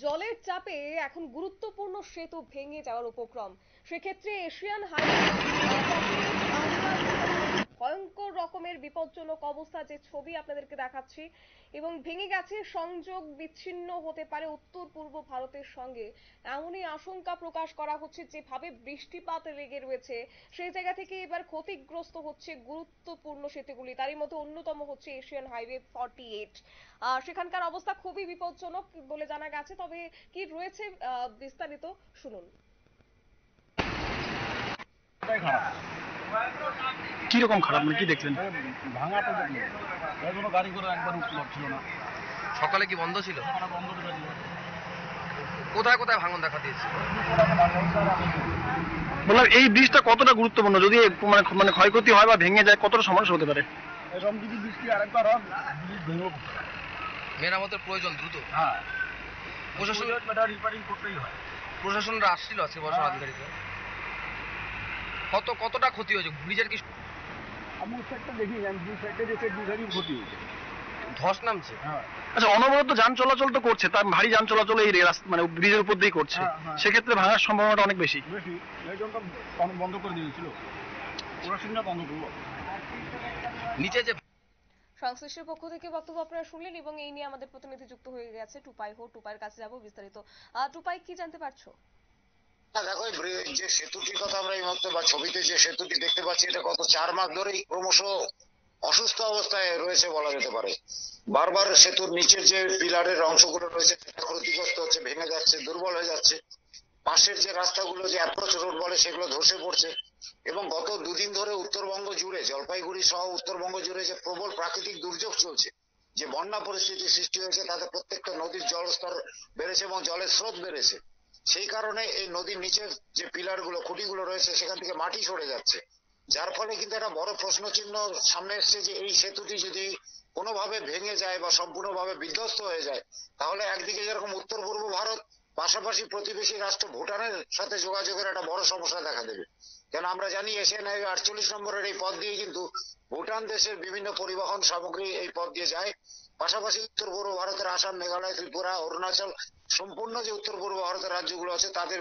জলের চাপে এখন গুরুত্বপূর্ণ সেতু ভেঙে যাওয়ার উপক্রম। সেক্ষেত্রে এশিয়ান হাইওয়ে ভয়ঙ্কর রকমের বিপজ্জনক অবস্থা, যে ছবি আপনাদেরকে দেখাচ্ছি, এবং ভেঙে গেছে, সংযোগ বিচ্ছিন্ন হতে পারে উত্তর পূর্ব ভারতের সঙ্গে, এমনই আশঙ্কা প্রকাশ করা হচ্ছে। যেভাবে বৃষ্টিপাত লেগে রয়েছে সেই জায়গা থেকে এবার ক্ষতিগ্রস্ত হচ্ছে গুরুত্বপূর্ণ সেতুগুলি। তারই মধ্যে অন্যতম হচ্ছে এশিয়ান হাইওয়ে 48। সেখানকার অবস্থা খুবই বিপজ্জনক বলে জানা গেছে। তবে কি রয়েছে বিস্তারিত শুনুন। কিরকম খারাপ, মানে কি দেখলেন? ভাঙা তো দেখলেন, এই কোনো গাড়ি করে একবার উঠতে পারছিল না। সকালে কি বন্ধ ছিল? বন্ধ করে দিল। কোথায় কোথায় ভাঙন দেখা দিয়েছে? বললাম এই ব্রিজটা কতটা গুরুত্বপূর্ণ, যদি মানে মানে ক্ষয়ক্ষতি হয় বা ভেঙে যায় কতটা সমস্যা হতে পারে? এরকম যদি বৃষ্টি আরেকবার হয় ব্রিজ ভেঙে মেরামতের প্রয়োজন দ্রুত। হ্যাঁ, প্রশাসন রিপেয়ারিং করতেই হয়। প্রশাসনরা আসছিল আজকে বর্ষা আধিকারিকরা? কতটা ক্ষতি হয়েছে ব্রিজের? কি আমি সাইডটা দেখি, আমি দুই সাইডে দেখে দুই গাড়ি ক্ষতি হয়েছে। ধস নামছে? হ্যাঁ, আচ্ছা, অনবরত যান চলাচল তো করছে, তার ভারী যান চলাচল এই মানে ব্রিজের উপর দিয়েই করছে, হ্যাঁ। সেক্ষেত্রে ভাঙার সম্ভাবনাটা অনেক বেশি। বেশি এই জন্য বন্ধ করে দিয়েছিল, প্রশাসনরা বন্ধ করলো। নিচে যে সংশ্লিষ্টের পক্ষ থেকে বক্তব্য আপনারা শুনলেন, এবং এই নিয়ে আমাদের প্রতিনিধি যুক্ত হয়ে গেছে টুপাই। টুপাইয়ের কাছে যাব বিস্তারিত। টুপাই, কি জানতে পারছো? দেখো, যে সেতুটির কথা আমরা এই মুহূর্তে বা ছবিতে যে সেতুটি দেখতে পাচ্ছি, এটা গত 4 মাস ধরেই ক্রমশ অসুস্থ অবস্থায় রয়েছে বলা যেতে পারে। বারবার সেতুর নিচের যে পিলারের অংশগুলো রয়েছে ক্ষতিগ্রস্ত হচ্ছে, ভেঙে যাচ্ছে, দুর্বল হয়ে যাচ্ছে। পাশের যে রাস্তাগুলো, যে অ্যাপ্রোচ রোড বলে, সেগুলো ধসে পড়ছে। এবং গত দুদিন ধরে উত্তরবঙ্গ জুড়ে, জলপাইগুড়ি সহ উত্তরবঙ্গ জুড়ে যে প্রবল প্রাকৃতিক দুর্যোগ চলছে, যে বন্যা পরিস্থিতি সৃষ্টি হয়েছে, তাতে প্রত্যেকটা নদীর জলস্তর বেড়েছে এবং জলের স্রোত বেড়েছে। সেই কারণে এই নদীর নিচের যে পিলার গুলো, খুঁটিগুলো রয়েছে, সেখান থেকে মাটি সরে যাচ্ছে। যার ফলে কিন্তু একটা বড় প্রশ্ন চিহ্ন সামনে এসছে, যে এই সেতুটি যদি কোনোভাবে ভেঙে যায় বা সম্পূর্ণভাবে বিধ্বস্ত হয়ে যায়, তাহলে একদিকে যেরকম উত্তর পূর্ব ভারত, পাশাপাশি প্রতিবেশী রাষ্ট্র ভুটানের সাথে যোগাযোগের একটা বড় সমস্যা দেখা দেবে। কেন আমরা জানি এশিয়ান হাইওয়ে 48 নম্বরের এই পথ দিয়ে কিন্তু ভুটান দেশের বিভিন্ন পরিবহন সামগ্রী এই পথ দিয়ে যায়। পাশাপাশি উত্তর পূর্ব ভারতের আসাম, মেঘালয়, ত্রিপুরা, অরুণাচল, সম্পূর্ণ যে উত্তর পূর্ব ভারতের রাজ্যগুলো আছে, তাদের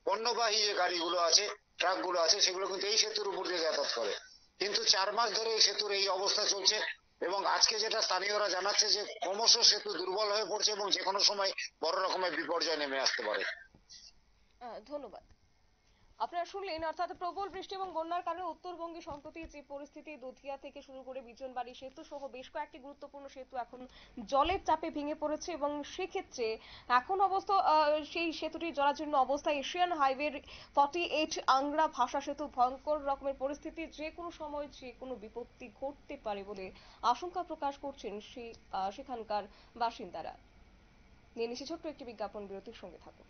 পণ্যবাহী যে গাড়িগুলো আছে, ট্রাকগুলো আছে, সেগুলো কিন্তু এই সেতুর উপর দিয়ে যাতায়াত করে। কিন্তু 4 মাস ধরে এই সেতুর এই অবস্থা চলছে, এবং আজকে যেটা স্থানীয়রা জানাচ্ছে, যে ক্রমশ সেতু দুর্বল হয়ে পড়ছে এবং যে কোনো সময় বড় রকমের বিপর্যয় নেমে আসতে পারে। ধন্যবাদ। আপনারা শুনলেন, অর্থাৎ প্রবল বৃষ্টি এবং বন্যার কারণে উত্তরবঙ্গে সম্প্রতি যে পরিস্থিতি, দুধিয়া থেকে শুরু করে বিজনবাড়ি সেতু সহ বেশ কয়েকটি গুরুত্বপূর্ণ সেতু এখন জলের চাপে ভেঙে পড়েছে, এবং সেক্ষেত্রে এখন অবস্থা সেই সেতুটির জরাজীর্ণ অবস্থা। এশিয়ান হাইওয়ে 48 আংরা ভাষা সেতু, ভয়ঙ্কর রকমের পরিস্থিতি, যে কোনো সময় যে কোনো বিপত্তি ঘটতে পারে বলে আশঙ্কা প্রকাশ করছেন সেখানকার বাসিন্দারা। নিয়ে নিচ্ছি ছোট্ট একটি বিজ্ঞাপন বিরতির, সঙ্গে থাকুন।